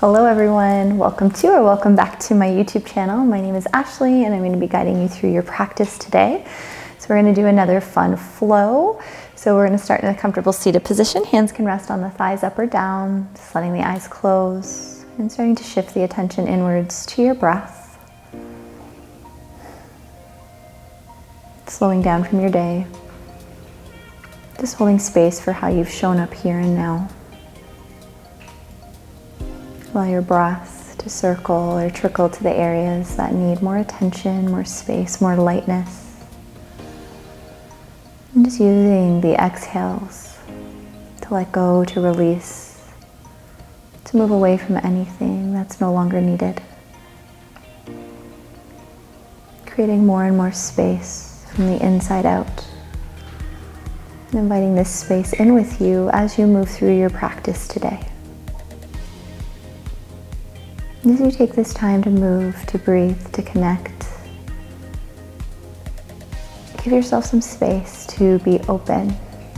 Hello everyone, welcome to or welcome back to my YouTube channel. My name is Ashleigh and I'm going to be guiding you through your practice today. So we're going to do another fun flow. So we're going to start in a comfortable seated position. Hands can rest on the thighs up or down, just letting the eyes close and starting to shift the attention inwards to your breath. Slowing down from your day. Just holding space for how you've shown up here and now. Allow your breath to circle or trickle to the areas that need more attention, more space, more lightness. And just using the exhales to let go, to release, to move away from anything that's no longer needed. Creating more and more space from the inside out. And inviting this space in with you as you move through your practice today. As you take this time to move, to breathe, to connect, give yourself some space to be open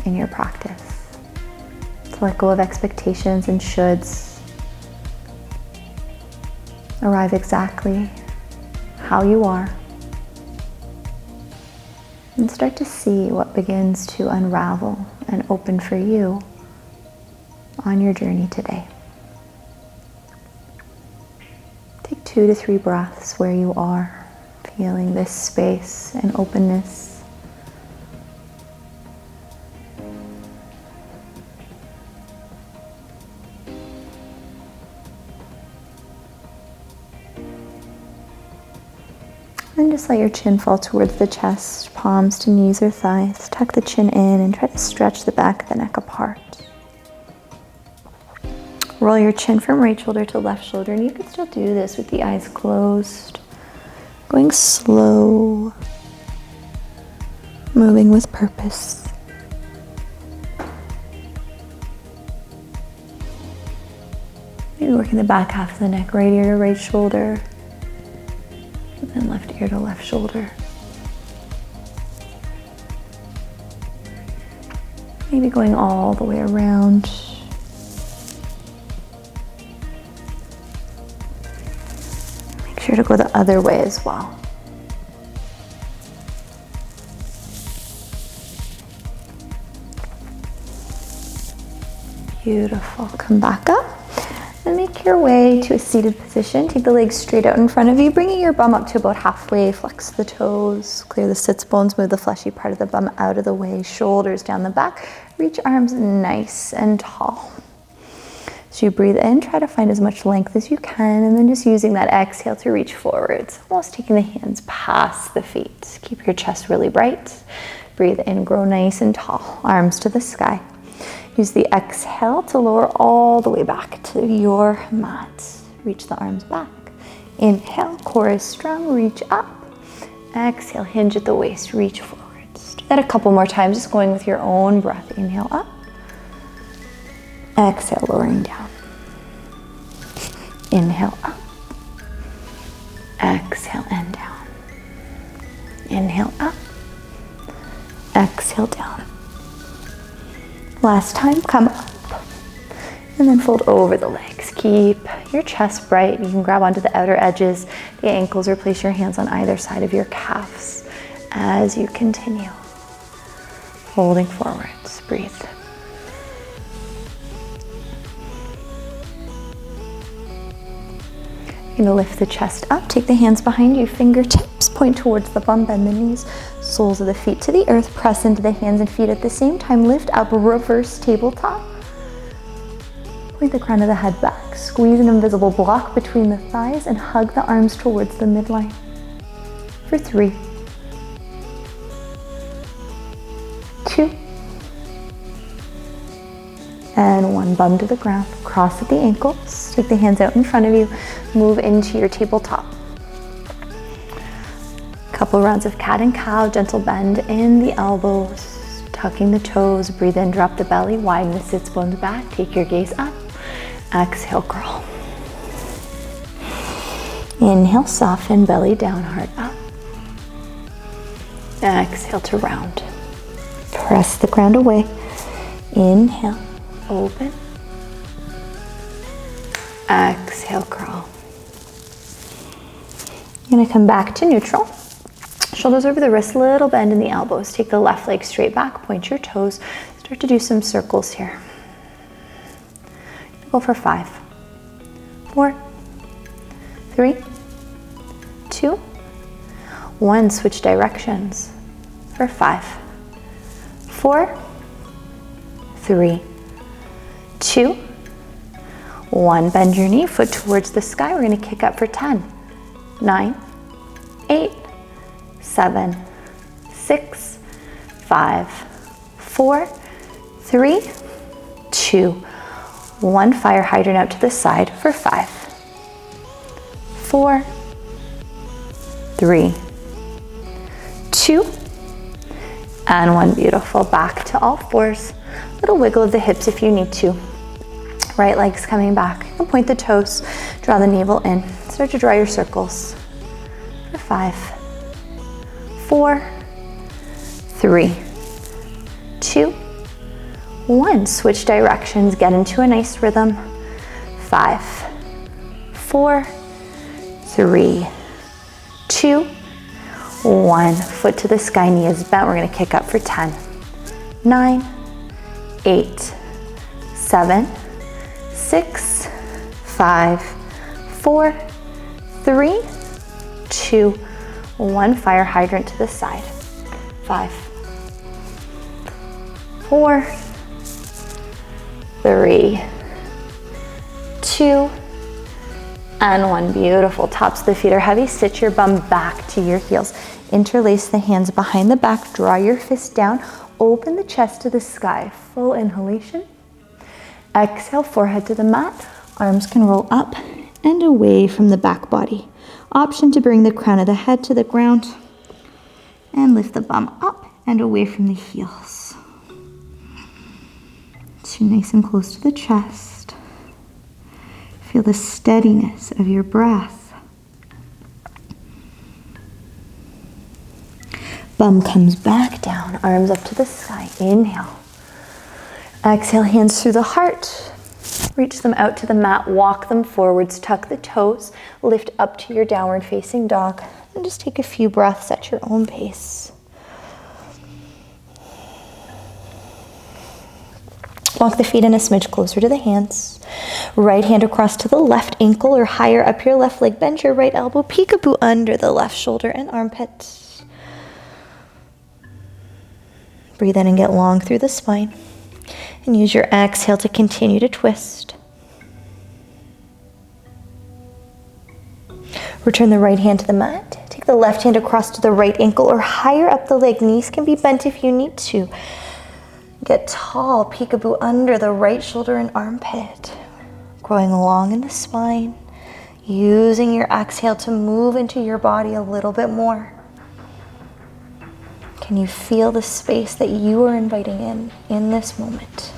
in your practice. To let go of expectations and shoulds. Arrive exactly how you are. And start to see what begins to unravel and open for you on your journey today. Take 2 to 3 breaths where you are, feeling this space and openness. And just let your chin fall towards the chest, palms to knees or thighs. Tuck the chin in and try to stretch the back of the neck apart. Roll your chin from right shoulder to left shoulder, and you can still do this with the eyes closed. Going slow, moving with purpose. Maybe working the back half of the neck, right ear to right shoulder, and then left ear to left shoulder. Maybe going all the way around. Sure to go the other way as well. Beautiful. Come back up and make your way to a seated position. Take the legs straight out in front of you, bringing your bum up to about halfway. Flex the toes, clear the sits bones, move the fleshy part of the bum out of the way. Shoulders down the back. Reach arms nice and tall. So you breathe in, try to find as much length as you can, and then just using that exhale to reach forwards, almost taking the hands past the feet. Keep your chest really bright. Breathe in, grow nice and tall, arms to the sky. Use the exhale to lower all the way back to your mat. Reach the arms back. Inhale, core is strong, reach up. Exhale, hinge at the waist, reach forwards. Do that a couple more times, just going with your own breath. Inhale up. Exhale, lowering down. Inhale up. Exhale and down. Inhale up. Exhale down. Last time, come up. And then fold over the legs. Keep your chest bright. You can grab onto the outer edges, the ankles, or place your hands on either side of your calves as you continue. Folding forwards. Breathe. You're going to lift the chest up, take the hands behind you, fingertips point towards the bum, bend the knees, soles of the feet to the earth, press into the hands and feet at the same time, lift up, reverse tabletop. Point the crown of the head back, squeeze an invisible block between the thighs and hug the arms towards the midline. For 3, 2, and 1. Bum to the ground, cross at the ankles, take the hands out in front of you, move into your tabletop. Couple rounds of cat and cow, gentle bend in the elbows, tucking the toes, breathe in, drop the belly, widen the sits bones back, take your gaze up, exhale, curl. Inhale, soften, belly down, heart up. Exhale to round. Press the ground away. Inhale. Open. Exhale, crawl. You're gonna come back to neutral. Shoulders over the wrists, little bend in the elbows. Take the left leg straight back, point your toes. Start to do some circles here. Go for 5, 4, 3, 2, 1. Switch directions for 5, 4, 3, 2, 1. Bend your knee, foot towards the sky. We're gonna kick up for 10, 9, 8, 7, 6, 5, 4, 3, 2, 1. Fire hydrant out to the side for 5, 4, 3, 2, and 1. Beautiful. Back to all fours. Little wiggle of the hips if you need to. Right leg's coming back. And point the toes. Draw the navel in. Start to draw your circles for 5, 4, 3, 2, 1. Switch directions. Get into a nice rhythm. 5, 4, 3, 2, 1. Foot to the sky, knee is bent. We're going to kick up for 10, 9, 8, 7, 6, 5, 4, 3, 2, 1. Fire hydrant to the side. 5, 4, 3, 2, and 1. Beautiful. Tops of the feet are heavy. Sit your bum back to your heels. Interlace the hands behind the back. Draw your fist down. Open the chest to the sky. Full inhalation. Exhale, forehead to the mat. Arms can roll up and away from the back body. Option to bring the crown of the head to the ground and lift the bum up and away from the heels. So you're nice and close to the chest. Feel the steadiness of your breath. Bum comes back down, arms up to the sky. Inhale. Exhale, hands through the heart. Reach them out to the mat, walk them forwards, tuck the toes, lift up to your downward facing dog, and just take a few breaths at your own pace. Walk the feet in a smidge closer to the hands. Right hand across to the left ankle or higher up your left leg. Bend your right elbow, peekaboo under the left shoulder and armpit. Breathe in and get long through the spine. And use your exhale to continue to twist. Return the right hand to the mat. Take the left hand across to the right ankle or higher up the leg. Knees can be bent if you need to. Get tall, peekaboo under the right shoulder and armpit. Growing long in the spine. Using your exhale to move into your body a little bit more. Can you feel the space that you are inviting in this moment?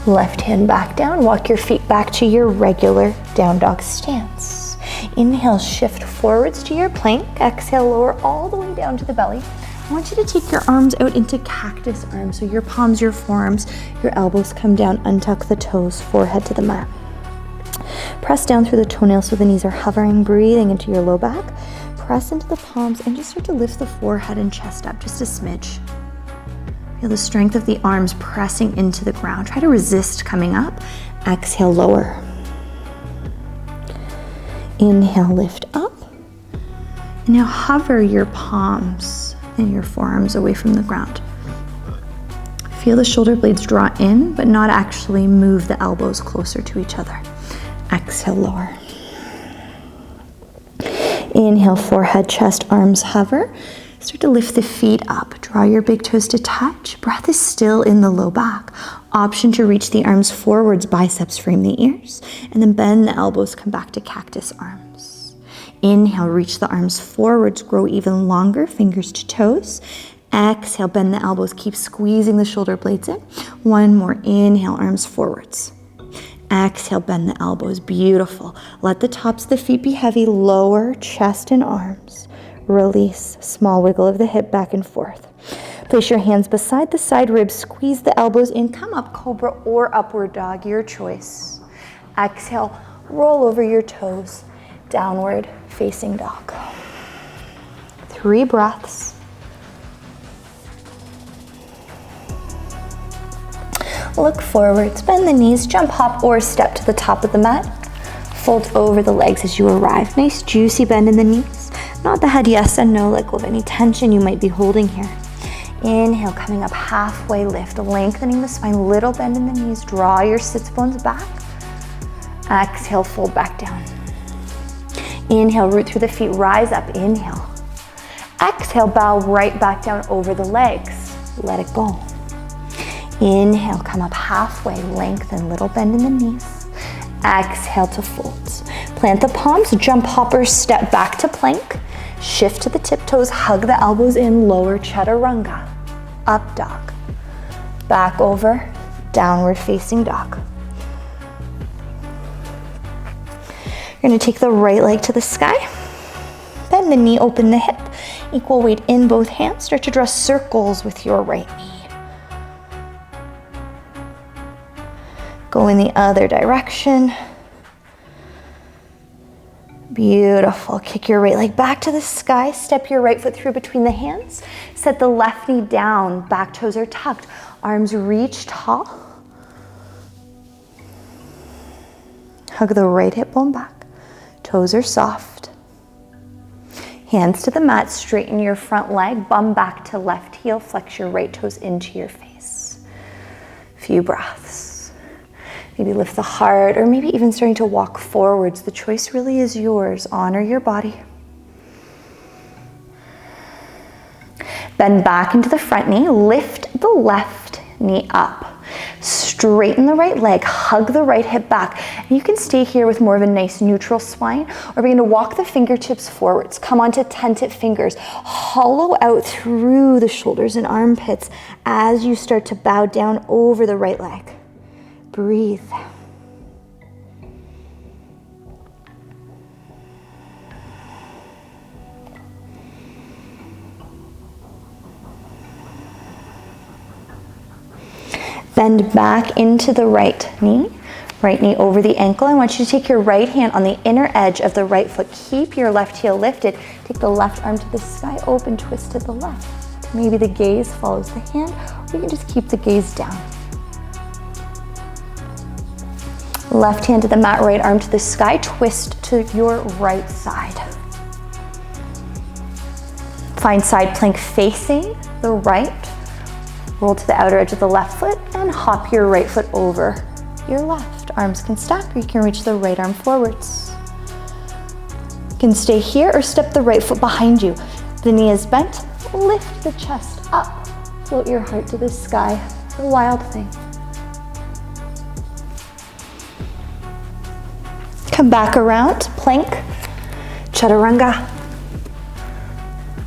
Left hand back down. Walk your feet back to your regular down dog stance. Inhale, shift forwards to your plank. Exhale, lower all the way down to the belly. I want you to take your arms out into cactus arms. So your palms, your forearms, your elbows come down, untuck the toes, forehead to the mat. Press down through the toenails so the knees are hovering, breathing into your low back. Press into the palms and just start to lift the forehead and chest up just a smidge. Feel the strength of the arms pressing into the ground. Try to resist coming up. Exhale, lower. Inhale, lift up. And now hover your palms and your forearms away from the ground. Feel the shoulder blades draw in, but not actually move the elbows closer to each other. Exhale, lower. Inhale, forehead, chest, arms hover. Start to lift the feet up. Draw your big toes to touch. Breath is still in the low back. Option to reach the arms forwards, biceps frame the ears, and then bend the elbows, come back to cactus arms. Inhale, reach the arms forwards, grow even longer, fingers to toes. Exhale, bend the elbows, keep squeezing the shoulder blades in. One more, inhale, arms forwards. Exhale, bend the elbows, beautiful. Let the tops of the feet be heavy, lower chest and arms. Release, small wiggle of the hip back and forth. Place your hands beside the side ribs, squeeze the elbows in, come up, cobra or upward dog, your choice. Exhale, roll over your toes, downward facing dog. 3 breaths. Look forwards, bend the knees, jump, hop, or step to the top of the mat. Fold over the legs as you arrive. Nice juicy bend in the knees. Nod the head yes and no, let go of any tension you might be holding here. Inhale, coming up halfway lift, lengthening the spine, little bend in the knees, draw your sits bones back. Exhale, fold back down. Inhale, root through the feet, rise up, inhale. Exhale, bow right back down over the legs, let it go. Inhale, come up halfway, lengthen, little bend in the knees. Exhale to fold. Plant the palms, jump, hopper, step back to plank. Shift to the tiptoes, hug the elbows in, lower chaturanga. Up dog. Back over, downward facing dog. You're gonna take the right leg to the sky. Bend the knee, open the hip. Equal weight in both hands. Start to draw circles with your right knee. Go in the other direction. Beautiful. Kick your right leg back to the sky. Step your right foot through between the hands. Set the left knee down. Back toes are tucked. Arms reach tall. Hug the right hip bone back. Toes are soft. Hands to the mat. Straighten your front leg. Bum back to left heel. Flex your right toes into your face. Few breaths. Maybe lift the heart, or maybe even starting to walk forwards. The choice really is yours. Honor your body. Bend back into the front knee. Lift the left knee up. Straighten the right leg. Hug the right hip back. And you can stay here with more of a nice neutral spine, or begin to walk the fingertips forwards. Come onto tented fingers. Hollow out through the shoulders and armpits as you start to bow down over the right leg. Breathe. Bend back into the right knee over the ankle. I want you to take your right hand on the inner edge of the right foot. Keep your left heel lifted. Take the left arm to the sky, open, twist to the left. Maybe the gaze follows the hand, or you can just keep the gaze down. Left hand to the mat, right arm to the sky, twist to your right side. Find side plank facing the right. Roll to the outer edge of the left foot and hop your right foot over your left. Arms can stack, or you can reach the right arm forwards. You can stay here or step the right foot behind you. The knee is bent, lift the chest up. Float your heart to the sky, the wild thing. Come back around, plank, chaturanga,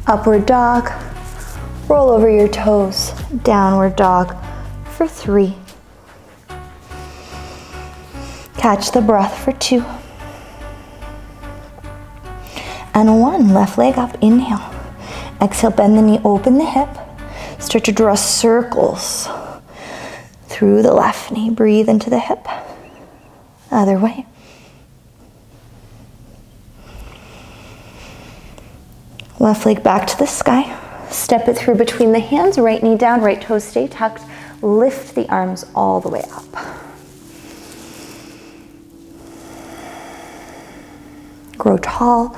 upward dog, roll over your toes, downward dog for 3. Catch the breath for 2. And 1, left leg up, inhale. Exhale, bend the knee, open the hip. Start to draw circles through the left knee. Breathe into the hip. Other way. Left leg back to the sky. Step it through between the hands. Right knee down, right toes stay tucked. Lift the arms all the way up. Grow tall.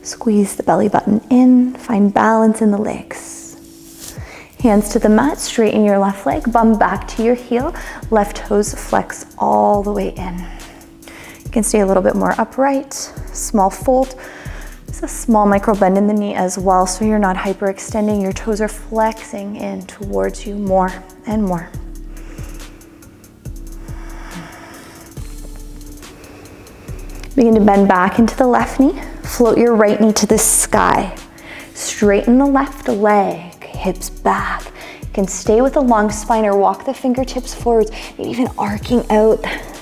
Squeeze the belly button in. Find balance in the legs. Hands to the mat. Straighten your left leg. Bum back to your heel. Left toes flex all the way in. You can stay a little bit more upright. Small fold. It's a small micro bend in the knee as well, so you're not hyperextending. Your toes are flexing in towards you more and more. Begin to bend back into the left knee. Float your right knee to the sky. Straighten the left leg, hips back. You can stay with a long spine or walk the fingertips forwards, maybe even arcing out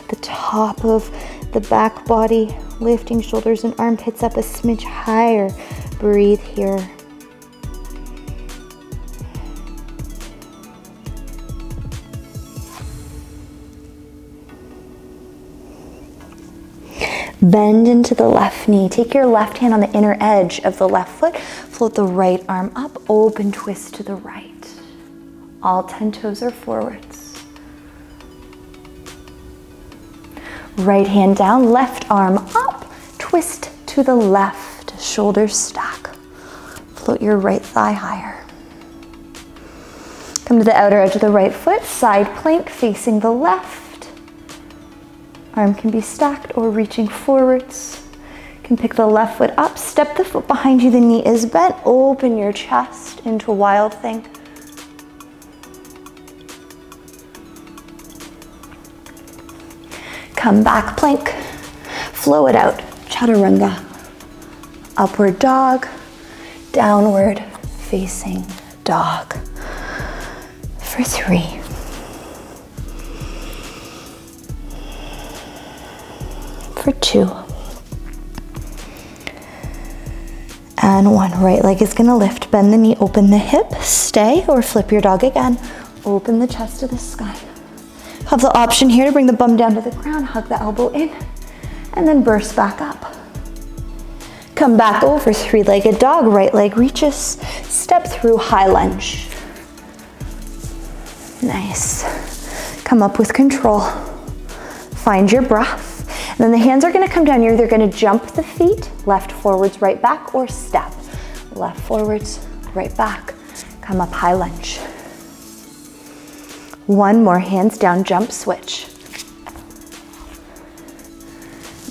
the top of the back body. Lifting shoulders and armpits up a smidge higher. Breathe here. Bend into the left knee. Take your left hand on the inner edge of the left foot. Float the right arm up. Open twist to the right. All 10 toes are forwards. Right hand down, left arm up. Twist to the left. Shoulders stack. Float your right thigh higher. Come to the outer edge of the right foot. Side plank facing the left. Arm can be stacked or reaching forwards. You can pick the left foot up, step the foot behind you, the knee is bent, open your chest into wild thing. Come back plank, flow it out, chaturanga. Upward dog, downward facing dog. For 3. For 2. And 1. Right leg is gonna lift. Bend the knee, open the hip, stay, or flip your dog again. Open the chest to the sky. Have the option here to bring the bum down to the ground, hug the elbow in, and then burst back up. Come back over, 3-legged dog, right leg reaches, step through high lunge. Nice. Come up with control. Find your breath. And then the hands are gonna come down. You're either gonna jump the feet, left forwards, right back, or step. Left forwards, right back. Come up high lunge. 1 more, hands down, jump, switch.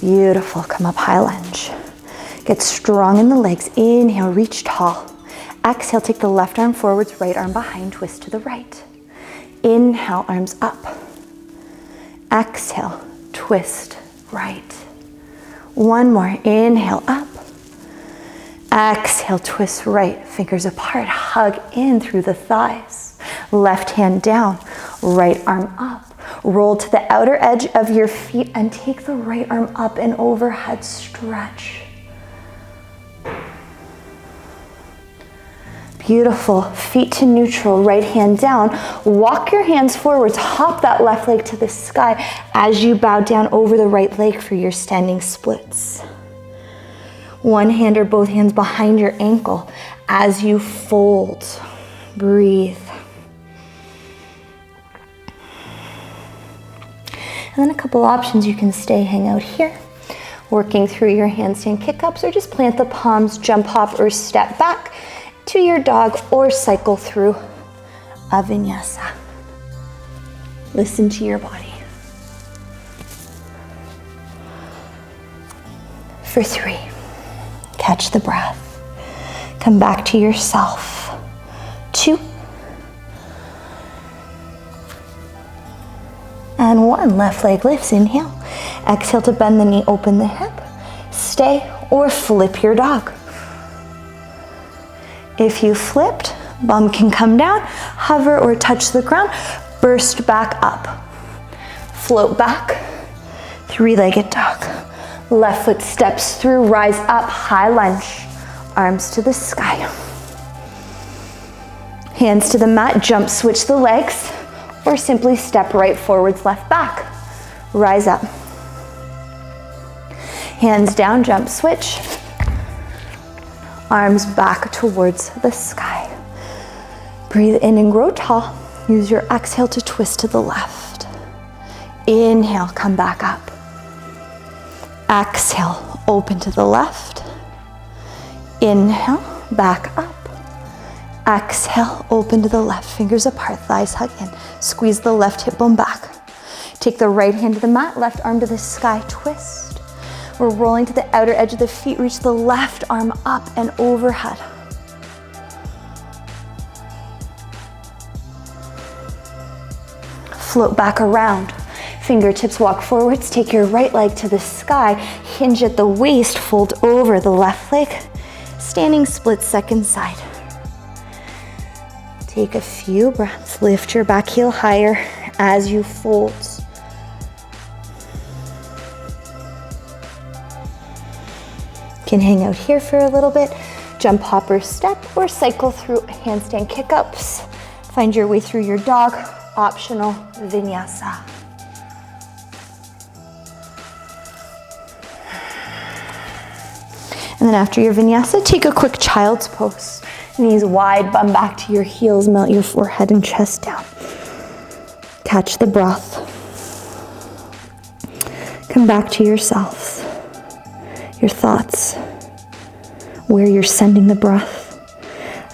Beautiful, come up high lunge. Get strong in the legs. Inhale, reach tall. Exhale, take the left arm forwards, right arm behind, twist to the right. Inhale, arms up. Exhale, twist right. 1 more, inhale up. Exhale, twist right, fingers apart, hug in through the thighs. Left hand down, right arm up. Roll to the outer edge of your feet and take the right arm up and overhead stretch. Beautiful, feet to neutral, right hand down. Walk your hands forwards, hop that left leg to the sky as you bow down over the right leg for your standing splits. 1 hand or both hands behind your ankle as you fold. Breathe. And then a couple options, you can stay, hang out here, working through your handstand kick-ups, or just plant the palms, jump, hop, or step back to your dog, or cycle through a vinyasa. Listen to your body. For 3, catch the breath. Come back to yourself. 2. And 1, left leg lifts, inhale. Exhale to bend the knee, open the hip. Stay or flip your dog. If you flipped, bum can come down, hover or touch the ground, burst back up. Float back, 3-legged dog. Left foot steps through, rise up, high lunge. Arms to the sky. Hands to the mat, jump, switch the legs, or simply step right forwards, left back. Rise up. Hands down, jump, switch. Arms back towards the sky. Breathe in and grow tall. Use your exhale to twist to the left. Inhale, come back up. Exhale, open to the left. Inhale, back up. Exhale, open to the left. Fingers apart, thighs hug in. Squeeze the left hip bone back. Take the right hand to the mat, left arm to the sky, twist. We're rolling to the outer edge of the feet, reach the left arm up and overhead. Float back around. Fingertips walk forwards, take your right leg to the sky, hinge at the waist, fold over the left leg. Standing split second side. Take a few breaths, lift your back heel higher as you fold. Can hang out here for a little bit, jump, hop, or step, or cycle through handstand kick-ups. Find your way through your dog, optional vinyasa. And then after your vinyasa, take a quick child's pose. Knees wide, bum back to your heels, melt your forehead and chest down. Catch the breath. Come back to yourself, your thoughts, where you're sending the breath,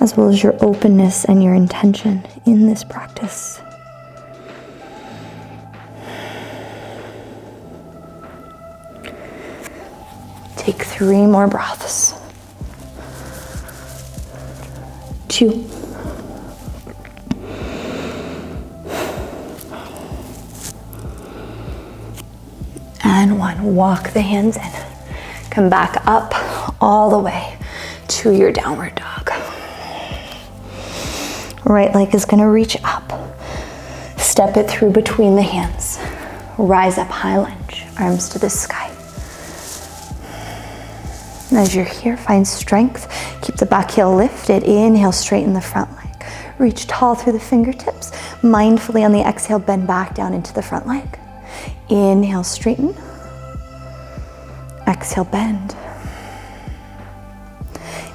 as well as your openness and your intention in this practice. Take 3 more breaths. 2. And 1. Walk the hands in. Come back up all the way to your downward dog. Right leg is going to reach up. Step it through between the hands. Rise up, high lunge, arms to the sky. And as you're here, find strength. Keep the back heel lifted. Inhale, straighten the front leg. Reach tall through the fingertips. Mindfully on the exhale, bend back down into the front leg. Inhale, straighten. Exhale, bend.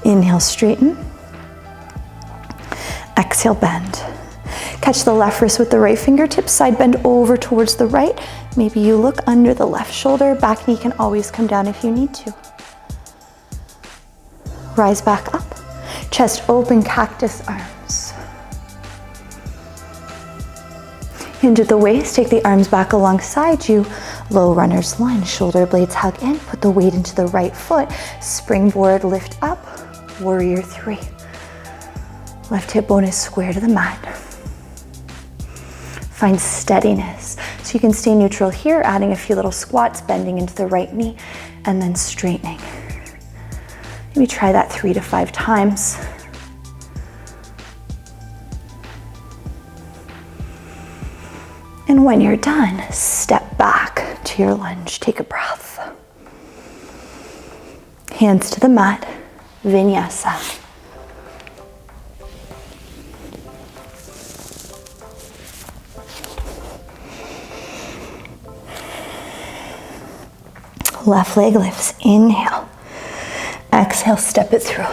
Inhale, straighten. Exhale, bend. Catch the left wrist with the right fingertips, side bend over towards the right. Maybe you look under the left shoulder. Back knee can always come down if you need to. Rise back up. Chest open, cactus arms. Hinge at the waist, take the arms back alongside you. Low runner's lunge, shoulder blades hug in, put the weight into the right foot. Springboard, lift up, warrior 3. Left hip bone is square to the mat. Find steadiness. So you can stay neutral here, adding a few little squats, bending into the right knee, and then straightening. Maybe try that 3 to 5 times. And when you're done, step back to your lunge. Take a breath. Hands to the mat, Vinyasa. Left leg lifts, inhale. Exhale, step it through.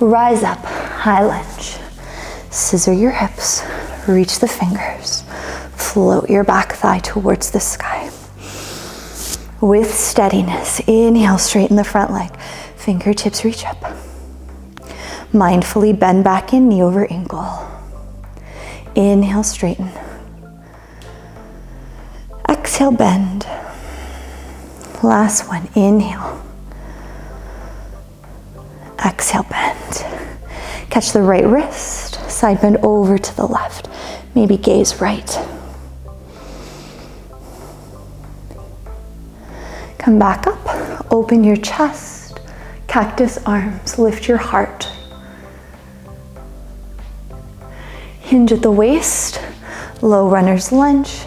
Rise up, high lunge. Scissor your hips, reach the fingers. Float your back thigh towards the sky. With steadiness, inhale, straighten the front leg. Fingertips reach up. Mindfully bend back in, knee over ankle. Inhale, straighten. Exhale, bend. Last one, inhale. Exhale, bend. Catch the right wrist, side bend over to the left. Maybe gaze right. Come back up, open your chest, cactus arms, lift your heart. Hinge at the waist, low runner's lunge,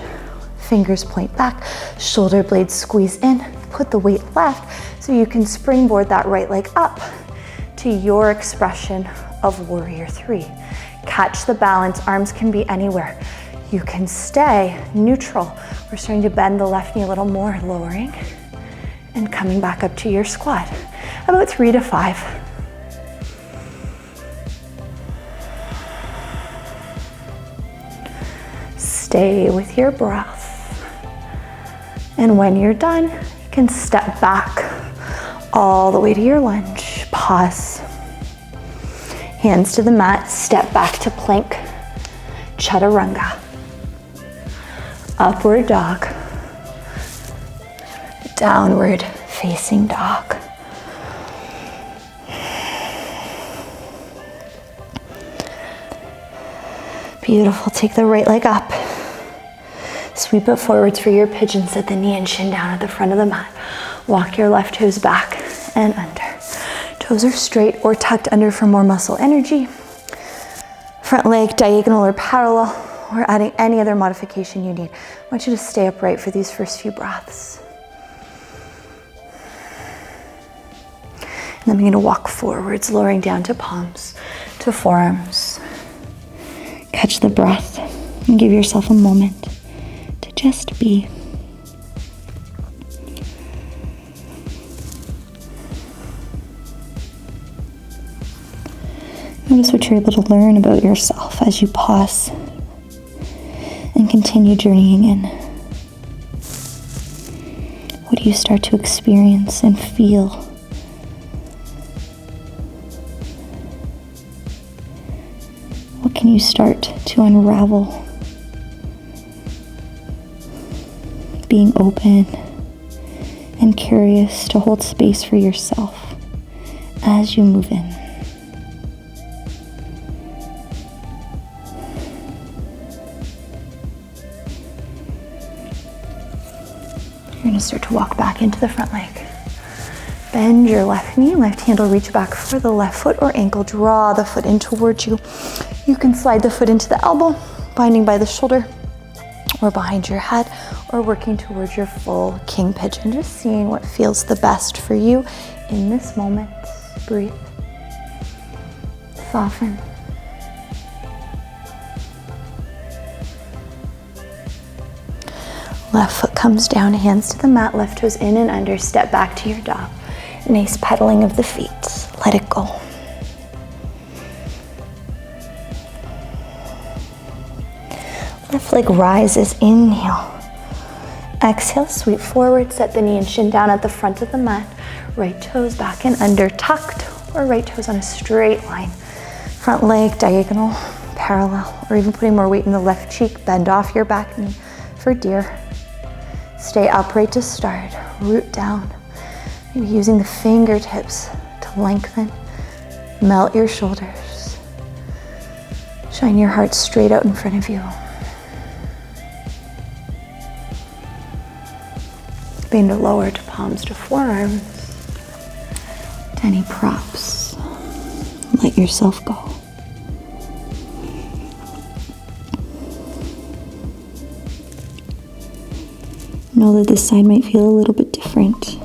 fingers point back, shoulder blades squeeze in, put the weight left so you can springboard that right leg up to your expression of warrior 3. Catch the balance, arms can be anywhere. You can stay neutral. We're starting to bend the left knee a little more, lowering and coming back up to your squat. About 3 to 5. Stay with your breath. And when you're done, you can step back all the way to your lunge. Pause. Hands to the mat, step back to plank. Chaturanga. Upward dog. Downward facing dog. Beautiful, take the right leg up. Sweep it forwards for your pigeon, set the knee and shin down at the front of the mat. Walk your left toes back and under. Toes are straight or tucked under for more muscle energy. Front leg diagonal or parallel, or adding any other modification you need. I want you to stay upright for these first few breaths. And then I'm going to walk forwards, lowering down to palms, to forearms. Catch the breath and give yourself a moment to just be. Notice what you're able to learn about yourself as you pause and continue journeying in. What do you start to experience and feel? What can you start to unravel? Being open and curious to hold space for yourself as you move in. You're going to start to walk back into the front leg. Bend your left knee, left hand will reach back for the left foot or ankle. Draw the foot in towards you. You can slide the foot into the elbow, binding by the shoulder or behind your head, or working towards your full king pigeon. Just seeing what feels the best for you in this moment. Breathe. Soften. Left foot comes down, hands to the mat, left toes in and under, step back to your dog. Nice pedaling of the feet. Let it go. Left leg rises, inhale. Exhale, sweep forward, set the knee and shin down at the front of the mat. Right toes back and under, tucked, or right toes on a straight line. Front leg diagonal, parallel, or even putting more weight in the left cheek. Bend off your back knee for deer. Stay upright to start, root down. Maybe using the fingertips to lengthen. Melt your shoulders. Shine your heart straight out in front of you. Begin to lower to palms to forearms. To any props. Let yourself go. Know that this side might feel a little bit different.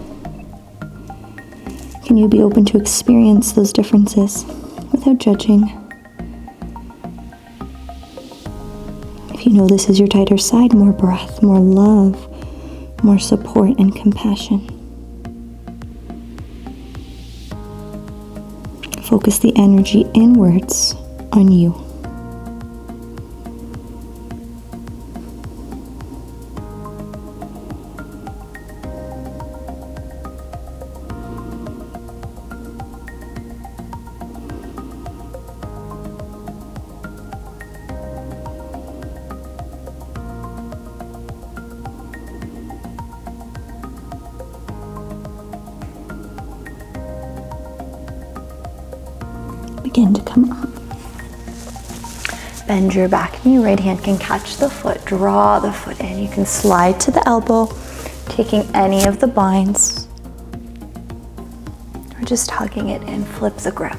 Can you be open to experience those differences without judging? If you know this is your tighter side, more breath, more love, more support and compassion. Focus the energy inwards on you. Begin to come up. Bend your back knee, right hand can catch the foot, draw the foot in. You can slide to the elbow, taking any of the binds, or just hugging it in, flip the grip.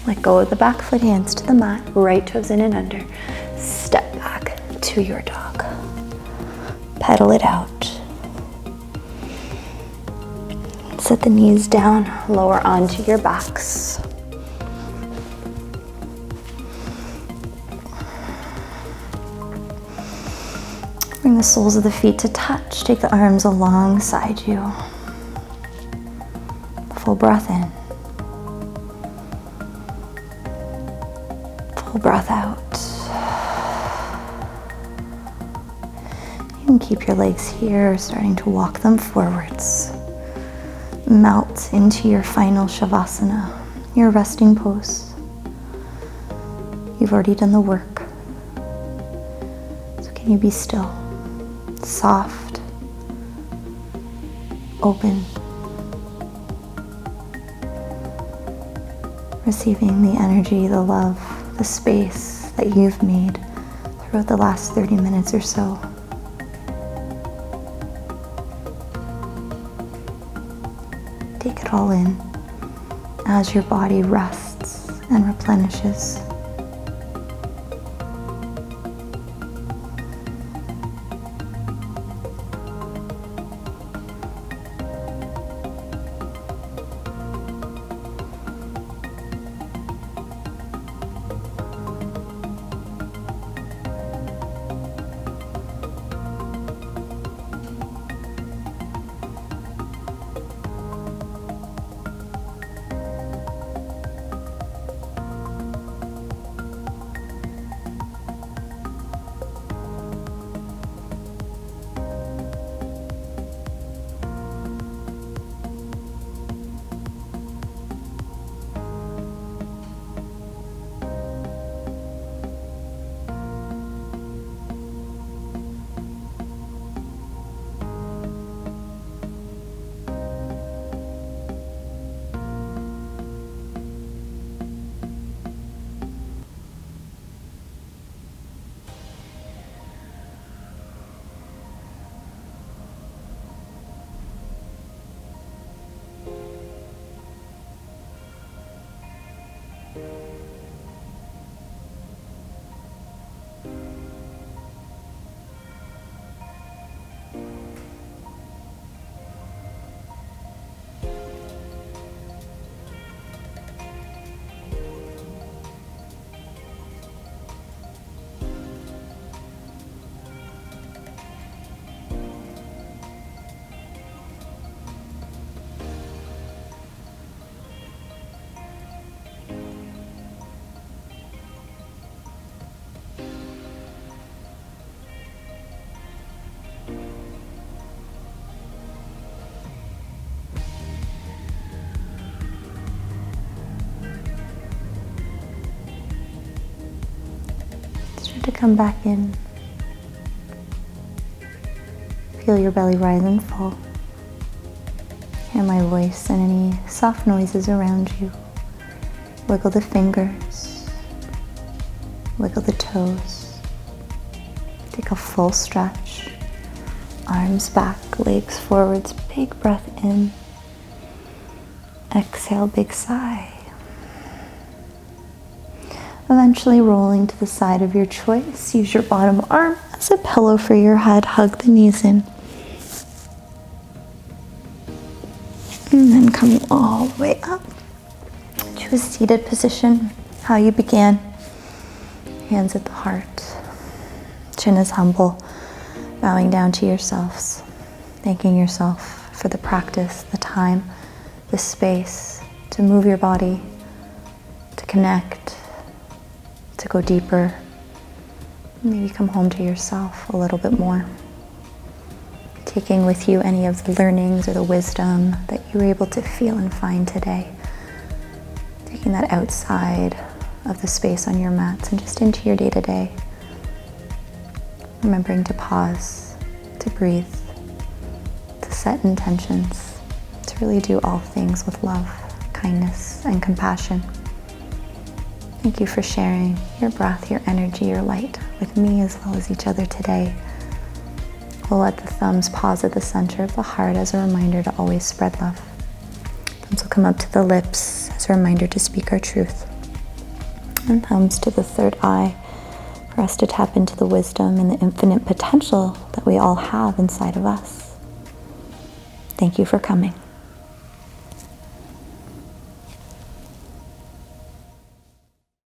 Let go of the back foot, hands to the mat, right toes in and under. Step back to your dog. Pedal it out. Set the knees down, lower onto your backs. Bring the soles of the feet to touch. Take the arms alongside you. Full breath in. Full breath out. You can keep your legs here, starting to walk them forwards. Melt into your final Shavasana, your resting pose. You've already done the work. So can you be still, soft, open, receiving the energy, the love, the space that you've made throughout the last 30 minutes or so. Take it all in as your body rests and replenishes. you to come back in. Feel your belly rise and fall. Hear my voice and any soft noises around you. Wiggle the fingers. Wiggle the toes. Take a full stretch. Arms back, legs forwards. Big breath in. Exhale, big sigh. Eventually rolling to the side of your choice. Use your bottom arm as a pillow for your head. Hug the knees in. And then coming all the way up to a seated position, how you began. Hands at the heart. Chin is humble. Bowing down to yourselves. Thanking yourself for the practice, the time, the space to move your body, to connect, to go deeper. Maybe come home to yourself a little bit more. Taking with you any of the learnings or the wisdom that you were able to feel and find today. Taking that outside of the space on your mats and just into your day-to-day. Remembering to pause, to breathe, to set intentions, to really do all things with love, kindness, and compassion. Thank you for sharing your breath, your energy, your light with me as well as each other today. We'll let the thumbs pause at the center of the heart as a reminder to always spread love. Thumbs will come up to the lips as a reminder to speak our truth. And thumbs to the third eye for us to tap into the wisdom and the infinite potential that we all have inside of us. Thank you for coming.